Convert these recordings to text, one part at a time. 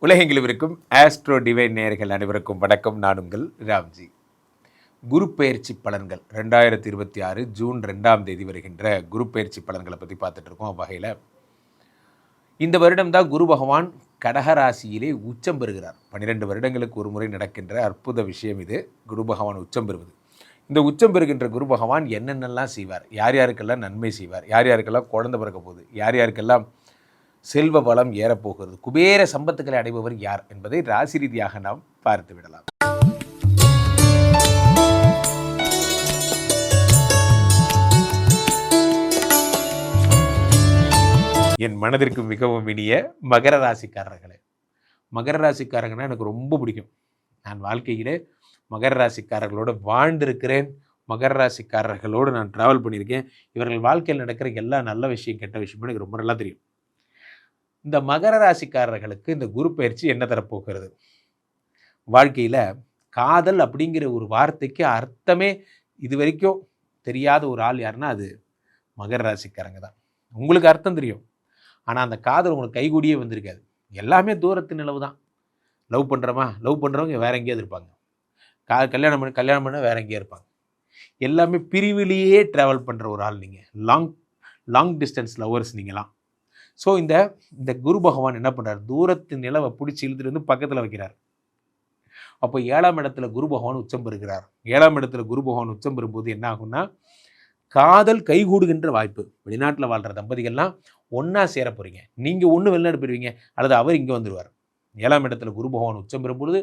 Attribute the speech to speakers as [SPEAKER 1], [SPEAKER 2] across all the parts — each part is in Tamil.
[SPEAKER 1] உலகெங்கிலும் இருக்கும் ஆஸ்ட்ரோ டிவைன் நேயர்கள் அனைவருக்கும் வணக்கம். நான் உங்கள் ராம்ஜி. குரு பெயர்ச்சி பலன்கள் 2026 ஜூன் 2 வருகின்ற குரு பெயர்ச்சி பலன்களை பற்றி பார்த்துட்டு இருக்கோம். வகையில் இந்த வருடம்தான் குரு பகவான் கடகராசியிலே உச்சம் பெறுகிறார். 12 வருடங்களுக்கு ஒரு முறை நடக்கின்ற அற்புத விஷயம் இது. குரு பகவான் உச்சம் பெறுவது. இந்த உச்சம் பெறுகின்ற குரு பகவான் என்னென்னலாம் செய்வார், யார் யாருக்கெல்லாம் நன்மை செய்வார், யார் யாருக்கெல்லாம் குழந்தை பிறக்க போகுது, யார் யாருக்கெல்லாம் செல்வ வளம் ஏறப்போகிறது, குபேர சம்பத்துக்களை அடைபவர் யார் என்பதை ராசி ரீதியாக நாம் பார்த்து விடலாம். என் மனதிற்கு மிகவும் இனிய மகர ராசிக்காரர்களே, மகர ராசிக்காரங்கன்னா எனக்கு ரொம்ப பிடிக்கும். நான் வாழ்க்கையிலே மகர ராசிக்காரர்களோடு வாழ்ந்திருக்கிறேன். மகர ராசிக்காரர்களோடு நான் ட்ராவல் பண்ணியிருக்கேன். இவர்கள் வாழ்க்கையில் நடக்கிற எல்லா நல்ல விஷயம் கெட்ட விஷயமும் எனக்கு ரொம்ப நல்லா தெரியும். இந்த மகர ராசிக்காரர்களுக்கு இந்த குரு பயிற்சி என்ன தரப்போகிறது? வாழ்க்கையில் காதல் அப்படிங்கிற ஒரு வார்த்தைக்கு அர்த்தமே இது வரைக்கும் தெரியாத ஒரு ஆள் யாருன்னா அது மகர ராசிக்காரங்க தான். உங்களுக்கு அர்த்தம் தெரியும், ஆனால் அந்த காதல் உங்களுக்கு கைகூடியே வந்திருக்காது. எல்லாமே தூரத்து நிலவு தான். லவ் பண்ணுறவங்க வேற எங்கேயாவது இருப்பாங்க. கல்யாணம் பண்ண வேற எங்கேயா இருப்பாங்க. எல்லாமே பிரிவிலேயே ட்ராவல் பண்ணுற ஒரு ஆள் நீங்கள். லாங் டிஸ்டன்ஸ் லவர்ஸ் நீங்களாம். ஸோ இந்த குரு பகவான் என்ன பண்ணுறார்? தூரத்து நிலவை பிடிச்சி இழுத்துட்டு வந்து பக்கத்தில் வைக்கிறார். அப்போ 7ஆம் இடத்துல குரு பகவான் உச்சம் பெறுகிறார். 7ஆம் இடத்துல குரு பகவான் உச்சம் பெறும்போது என்ன ஆகும்னா, காதல் கைகூடுகின்ற வாய்ப்பு. வெளிநாட்டில் வாழ்கிற தம்பதிகள்லாம் ஒன்றா சேர போகிறீங்க. நீங்கள் ஒன்று வெளிநாடு போயிருவீங்க, அல்லது அவர் இங்கே வந்துடுவார். 7ஆம் இடத்துல குரு பகவான் உச்சம் பெறும்பொழுது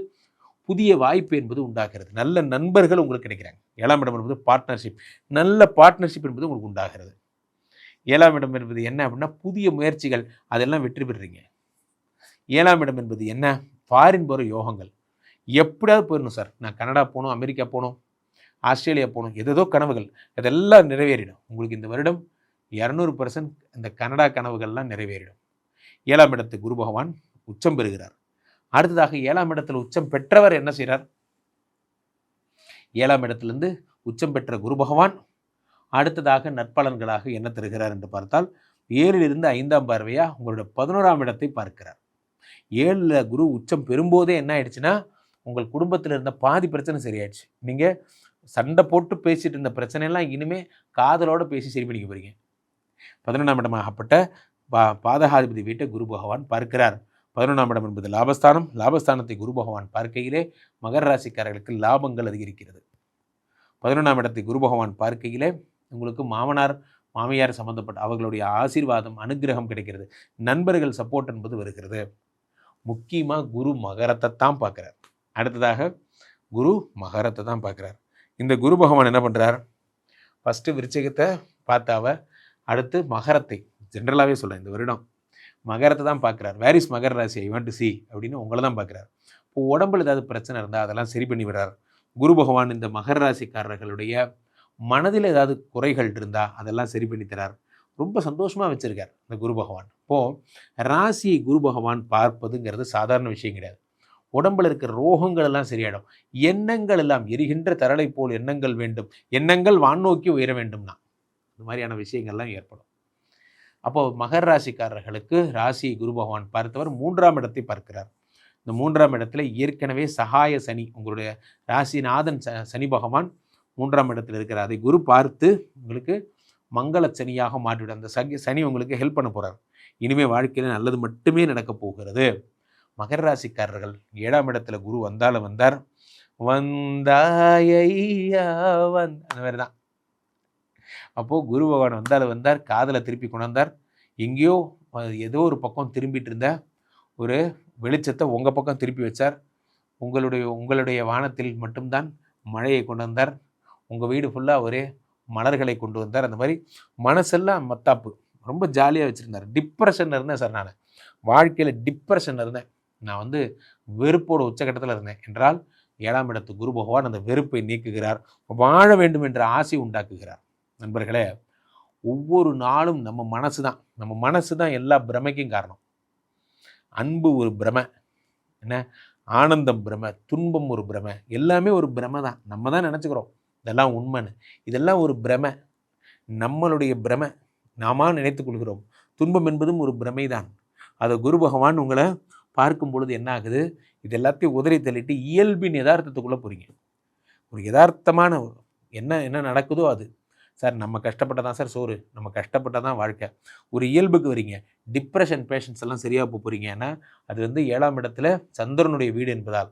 [SPEAKER 1] புதிய வாய்ப்பு என்பது உண்டாகிறது. நல்ல நண்பர்கள் உங்களுக்கு கிடைக்கிறாங்க. 7ஆம் இடம் என்பது பார்ட்னர்ஷிப். நல்ல பார்ட்னர்ஷிப் என்பது உங்களுக்கு உண்டாகிறது. 7ஆம் இடம் என்பது என்ன அப்படின்னா, புதிய முயற்சிகள், அதெல்லாம் வெற்றி பெறுறீங்க. 7ஆம் இடம் என்பது என்ன? ஃபாரின் போகிற யோகங்கள். எப்படியாவது போயிடணும் சார், நான் கனடா போகணும், அமெரிக்கா போகணும், ஆஸ்திரேலியா போகணும், ஏதோ கனவுகள், அதெல்லாம் நிறைவேறிடும். உங்களுக்கு இந்த வருடம் 200% இந்த கனடா கனவுகள்லாம் நிறைவேறிடும். 7ஆம் இடத்து குரு பகவான் உச்சம் பெறுகிறார். அடுத்ததாக 7ஆம் இடத்துல உச்சம் பெற்றவர் என்ன செய்கிறார்? 7ஆம் இடத்துலேருந்து உச்சம் பெற்ற குரு பகவான் அடுத்ததாக நற்பலன்களாக என்ன தருகிறார் என்று பார்த்தால், 7லிருந்து 5ஆம் பார்வையாக உங்களுடைய 11ஆம் இடத்தை பார்க்கிறார். 7ல் குரு உச்சம் பெறும்போதே என்ன ஆயிடுச்சுன்னா, உங்கள் குடும்பத்தில் இருந்த பாதி பிரச்சனை சரியாயிடுச்சு. நீங்கள் சண்டை போட்டு பேசிட்டு இருந்த பிரச்சனையெல்லாம் இனிமேல் காதலோடு பேசி சரி பண்ணிக்க போகிறீங்க. 11ஆம் இடமாகப்பட்ட பாதகாதிபதி வீட்டை குரு பகவான் பார்க்கிறார். 11ஆம் இடம் என்பது லாபஸ்தானம். லாபஸ்தானத்தை குரு பகவான் பார்க்கையிலே மகர ராசிக்காரர்களுக்கு லாபங்கள் அதிகரிக்கிறது. 11ஆம் இடத்தை குரு பகவான் பார்க்கையிலே உங்களுக்கு மாமனார் மாமியார் சம்பந்தப்பட்ட அவர்களுடைய ஆசீர்வாதம் அனுகிரகம் கிடைக்கிறது. நண்பர்கள் சப்போர்ட் என்பது வருகிறது. முக்கியமாக குரு மகரத்தை தான் பார்க்குறார். அடுத்ததாக குரு மகரத்தை தான் பார்க்குறார். இந்த குரு பகவான் என்ன பண்ணுறார்? ஃபஸ்ட்டு விருச்சிகத்தை பார்த்தாவ, அடுத்து மகரத்தை, ஜென்ரலாகவே சொல்கிறேன், இந்த வருடம் மகரத்தை தான் பார்க்குறார். வேர் இஸ் மகர ராசி, ஐ வாண்ட் டு சி அப்படின்னு உங்களை தான் பார்க்குறார். இப்போ உடம்புல ஏதாவது பிரச்சனை இருந்தால் அதெல்லாம் சரி பண்ணி விடுறார் குரு பகவான். இந்த மகர ராசிக்காரர்களுடைய மனதில் ஏதாவது குறைகள் இருந்தால் அதெல்லாம் சரி பண்ணி தரார். ரொம்ப சந்தோஷமாக வச்சுருக்கார் இந்த குரு பகவான். இப்போது ராசியை குரு பகவான் பார்ப்பதுங்கிறது சாதாரண விஷயம் கிடையாது. உடம்பில் இருக்கிற ரோகங்கள் எல்லாம் சரியாயிடும். எண்ணங்கள் எல்லாம் எரிகின்ற தரளை போல் எண்ணங்கள் வேண்டும், எண்ணங்கள் வானோக்கி உயர வேண்டும்னா இந்த மாதிரியான விஷயங்கள்லாம் ஏற்படும். அப்போது மகர ராசிக்காரர்களுக்கு ராசியை குரு பகவான் பார்த்தவர் 3ஆம் இடத்தை பார்க்கிறார். இந்த 3ஆம் இடத்துல ஏற்கனவே சகாய சனி, உங்களுடைய ராசிநாதன் சனி பகவான் 3ஆம் இடத்துல இருக்கிற அதை குரு பார்த்து உங்களுக்கு மங்கள சனியாக மாற்றிவிடும். அந்த சனி உங்களுக்கு ஹெல்ப் பண்ண போகிறார். இனிமேல் வாழ்க்கையில் நல்லது மட்டுமே நடக்க போகிறது. மகர ராசிக்காரர்கள் 7ஆம் இடத்துல குரு வந்தாலும் வந்தார், வந்தாயா அந்த மாதிரி தான். அப்போது குரு பகவான் வந்தாலும் வந்தார், காதலை திருப்பி கொண்டாந்தார். எங்கேயோ ஏதோ ஒரு பக்கம் திரும்பிட்டு இருந்த ஒரு வெளிச்சத்தை உங்கள் பக்கம் திருப்பி வச்சார். உங்களுடைய வானத்தில் மட்டும்தான் மழையை கொண்டு வந்தார். உங்கள் வீடு ஃபுல்லாக ஒரே மலர்களை கொண்டு வந்தார். அந்த மாதிரி மனசெல்லாம் மத்தாப்பு, ரொம்ப ஜாலியாக வச்சுருந்தார். டிப்ரெஷனில் இருந்தேன் சார், நான் வாழ்க்கையில் டிப்ரெஷனில் இருந்தேன், நான் வெறுப்போட உச்சகட்டத்தில் இருந்தேன் என்றால் 7ஆம் இடத்து குரு பகவான் அந்த வெறுப்பை நீக்குகிறார். வாழ வேண்டும் என்ற ஆசை உண்டாக்குகிறார். நண்பர்களே, ஒவ்வொரு நாளும் நம்ம மனசு தான் எல்லா பிரமைக்கும் காரணம். அன்பு ஒரு பிரமை, என்ன ஆனந்தம் பிரமை, துன்பம் ஒரு பிரமை, எல்லாமே ஒரு பிரமை தான். நம்ம தான் நினச்சிக்கிறோம் இதெல்லாம் உண்மைன்னு. இதெல்லாம் ஒரு பிரமை, நம்மளுடைய பிரமை, நாம நினைத்து கொள்கிறோம். துன்பம் என்பதும் ஒரு பிரமை தான். அதை குரு பகவான் உங்களை பார்க்கும் பொழுது என்ன ஆகுது, இது எல்லாத்தையும் உதறி தள்ளிட்டு இயல்பின் யதார்த்தத்துக்குள்ளே போகிறீங்க. ஒரு யதார்த்தமான என்ன என்ன நடக்குதோ அது. சார் நம்ம கஷ்டப்பட்டால் தான் சார் சோறு, நம்ம கஷ்டப்பட்டால் தான் வாழ்க்கை. ஒரு இயல்புக்கு வரீங்க. டிப்ரெஷன் பேஷண்ட்ஸ் எல்லாம் சரியாக போகிறீங்க. ஏன்னா அது வந்து 7ஆம் இடத்துல சந்திரனுடைய வீடு என்பதால்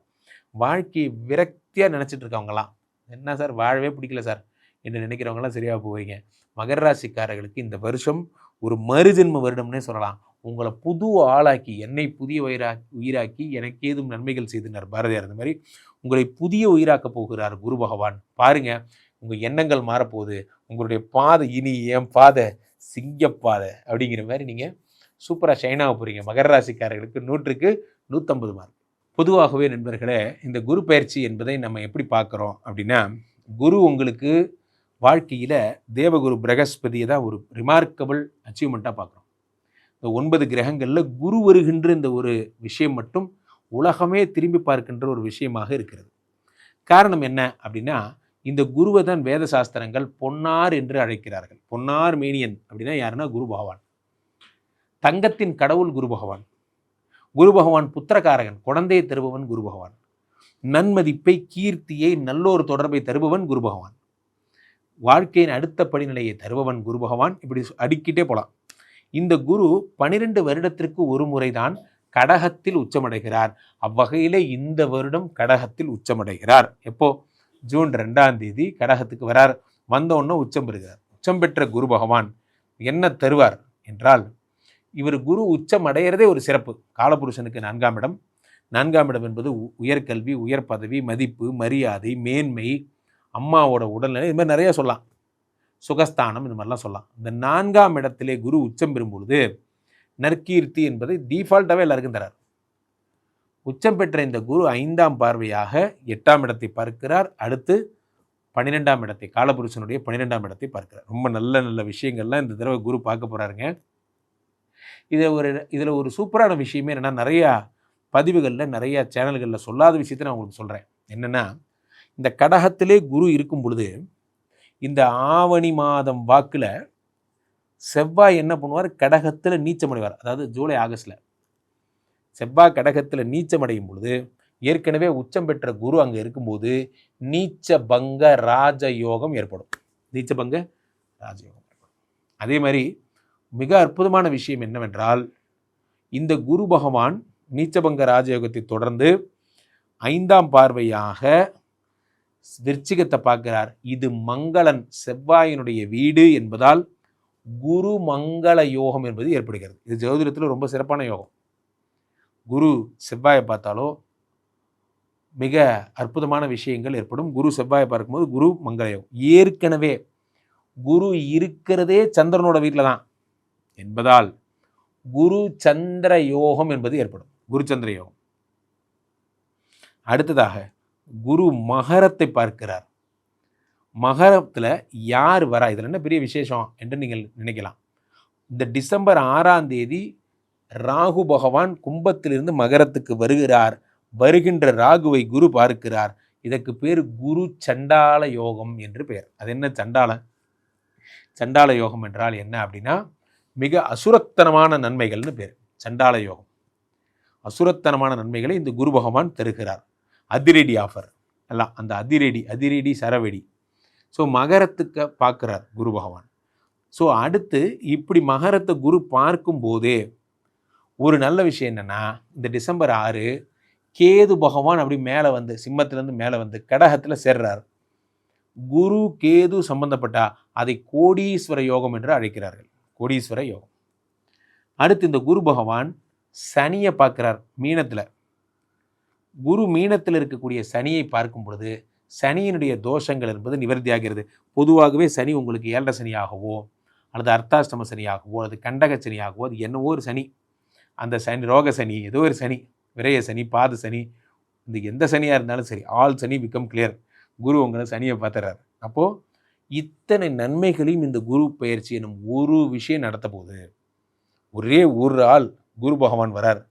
[SPEAKER 1] வாழ்க்கையை விரக்தியாக நினச்சிட்டு இருக்கவங்களாம், என்ன சார் வாழவே பிடிக்கல சார் என்று நினைக்கிறவங்களாம் சரியாக போவீங்க. மகர ராசிக்காரர்களுக்கு இந்த வருஷம் ஒரு மறுஜென்ம வருடம்னே சொல்லலாம். உங்களை புது ஆளாக்கி, என்னை புதிய உயிராக்கி எனக்கு ஏதும் நன்மைகள் செய்துனார் பாரதியார். அந்த மாதிரி உங்களை புதிய உயிராக்கப் போகிறார் குரு பகவான். பாருங்க, உங்கள் எண்ணங்கள் மாறப்போகுது. உங்களுடைய பாதை இனி என் பாதை சிங்கப்பாதை அப்படிங்கிற மாதிரி நீங்கள் சூப்பராக ஷைன் ஆக போகிறீங்க. மகர ராசிக்காரர்களுக்கு 100க்கு 150 மார்க். பொதுவாகவே நண்பர்களே, இந்த குரு பயிற்சி என்பதை நம்ம எப்படி பார்க்குறோம் அப்படின்னா, குரு உங்களுக்கு வாழ்க்கையில் தேவகுரு பிரகஸ்பதியை தான் ஒரு ரிமார்க்கபிள் அச்சீவ்மெண்ட்டாக பார்க்குறோம். இந்த 9 கிரகங்களில் குரு வருகின்ற இந்த ஒரு விஷயம் மட்டும் உலகமே திரும்பி பார்க்கின்ற ஒரு விஷயமாக இருக்கிறது. காரணம் என்ன அப்படின்னா, இந்த குருவை தான் வேத சாஸ்திரங்கள் பொன்னார் என்று அழைக்கிறார்கள். பொன்னார் மேனியன் அப்படின்னா யாருன்னா குரு பகவான். தங்கத்தின் கடவுள் குரு பகவான். குரு பகவான் புத்திரகாரகன், குழந்தையை தருபவன் குரு பகவான். நன்மதிப்பை, கீர்த்தியை, நல்லோர் தொடர்பை தருபவன் குரு பகவான். வாழ்க்கையின் அடுத்த படிநிலையை தருபவன் குரு பகவான். இப்படி அடிக்கிட்டே போகலாம். இந்த குரு 12 வருடத்திற்கு ஒரு முறைதான் கடகத்தில் உச்சமடைகிறார். அவ்வகையிலே இந்த வருடம் கடகத்தில் உச்சமடைகிறார். எப்போ? ஜூன் 2ஆம் தேதி கடகத்துக்கு வரார். வந்தோடனே உச்சம் பெறுகிறார். உச்சம் பெற்ற குரு பகவான் என்ன தருவார் என்றால், இவர் குரு உச்சம் அடைகிறதே ஒரு சிறப்பு. காலபுருஷனுக்கு 4ஆம் இடம். 4ஆம் இடம் என்பது உயர்கல்வி, உயர் பதவி, மதிப்பு, மரியாதை, மேன்மை, அம்மாவோட உடல்நிலை, இது மாதிரி நிறைய சொல்லலாம். சுகஸ்தானம், இது மாதிரிலாம் சொல்லலாம். இந்த 4ஆம் இடத்திலே குரு உச்சம் பெறும் பொழுது நற்கீர்த்தி என்பதை டிஃபால்ட்டாகவே எல்லாருக்கும் தரார். உச்சம் பெற்ற இந்த குரு 5ஆம் பார்வையாக 8ஆம் இடத்தை பார்க்கிறார். அடுத்து 12ஆம் இடத்தை, காலபுருஷனுடைய 12ஆம் இடத்தை பார்க்கிறார். ரொம்ப நல்ல நல்ல விஷயங்கள்லாம் இந்த தடவை குரு பார்க்க போகிறாருங்க. இதில் ஒரு சூப்பரான விஷயமே என்னென்னா, நிறையா பதிவுகளில் நிறையா சேனல்களில் சொல்லாத விஷயத்தை நான் உங்களுக்கு சொல்கிறேன். என்னென்னா, இந்த கடகத்திலே குரு இருக்கும் பொழுது இந்த ஆவணி மாதம் வாக்கில் செவ்வாய் என்ன பண்ணுவார்? கடகத்தில் நீச்சமடைவார். அதாவது ஜூலை ஆகஸ்டில் செவ்வாய் கடகத்தில் நீச்சமடையும் பொழுது ஏற்கனவே உச்சம் பெற்ற குரு அங்கே இருக்கும்போது நீச்ச பங்க ராஜயோகம் ஏற்படும். நீச்சபங்க ராஜயோகம் ஏற்படும். அதே மாதிரி மிக அற்புதமான விஷயம் என்னவென்றால், இந்த குரு பகவான் நீச்சபங்க ராஜயோகத்தை தொடர்ந்து 5ஆம் பார்வையாக விருச்சிகத்தை பார்க்கிறார். இது மங்களன், செவ்வாயினுடைய வீடு என்பதால் குரு மங்கள யோகம் என்பது ஏற்படுகிறது. இது ஜோதிடத்தில் ரொம்ப சிறப்பான யோகம். குரு செவ்வாயை பார்த்தாலோ மிக அற்புதமான விஷயங்கள் ஏற்படும். குரு செவ்வாயை பார்க்கும்போது குரு மங்கள யோகம். ஏற்கனவே குரு இருக்கிறதே சந்திரனோட வீட்டில் தான் என்பதால் குரு சந்திர யோகம் என்பது ஏற்படும். குரு சந்திர யோகம். அடுத்ததாக குரு மகரத்தை பார்க்கிறார். மகரத்தில் யார் வரா? இதில் என்ன பெரிய விசேஷம் என்று நீங்கள் நினைக்கலாம். இந்த டிசம்பர் 6ஆம் தேதி ராகு பகவான் கும்பத்திலிருந்து மகரத்துக்கு வருகிறார். வருகின்ற ராகுவை குரு பார்க்கிறார். இதற்கு பேர் குரு சண்டால யோகம் என்று பெயர். அது என்ன சண்டால? சண்டால யோகம் என்றால் என்ன அப்படின்னா, மிக அசுரத்தனமான நன்மைகள்னு பேர். சண்டால யோகம். அசுரத்தனமான நன்மைகளை இந்த குரு பகவான் தருகிறார். அதிரடி ஆஃபர் எல்லாம், அந்த அதிரடி சரவெடி. ஸோ மகரத்துக்கு பார்க்குறார் குரு பகவான். ஸோ அடுத்து இப்படி மகரத்தை குரு பார்க்கும் போதே ஒரு நல்ல விஷயம் என்னென்னா, இந்த டிசம்பர் 6 கேது பகவான் அப்படி மேலே வந்து சிம்மத்திலேருந்து மேலே வந்து கடகத்தில் சேர்றார். குரு கேது சம்பந்தப்பட்ட அதை கோடீஸ்வர யோகம் என்று அழைக்கிறார்கள். கோடீஸ்வர யோகம். அடுத்து இந்த குரு பகவான் சனியை பார்க்கிறார் மீனத்தில். குரு மீனத்தில் இருக்கக்கூடிய சனியை பார்க்கும் பொழுது சனியினுடைய தோஷங்கள் என்பது நிவர்த்தியாகிறது. பொதுவாகவே சனி உங்களுக்கு 7 சனியாகவோ அல்லது அர்த்தாஷ்டம சனியாகவோ அல்லது கண்டக சனியாகவோ, அது என்னவோ ஒரு சனி, அந்த சனி ரோக சனி, ஏதோ ஒரு சனி, விரய சனி, பாத சனி, இந்த எந்த சனியாக இருந்தாலும் சரி, ஆல் சனி பிகம் கிளியர். குரு உங்களை சனியை பார்த்துறாரு. அப்போது இத்தனை நன்மைகளையும் இந்த குரு பயிற்சி என்னும் ஒரு விஷயம் நடத்த போகுது. ஒரே ஒரு ஆள் குரு பகவான் வரார்.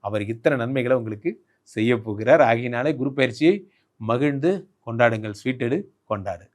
[SPEAKER 1] அவர் இத்தனை நன்மைகளை உங்களுக்கு செய்ய போகிறார். ஆகியனாலே குரு பயிற்சியை மகிழ்ந்து கொண்டாடுங்கள். ஸ்வீட் எடு, கொண்டாடு.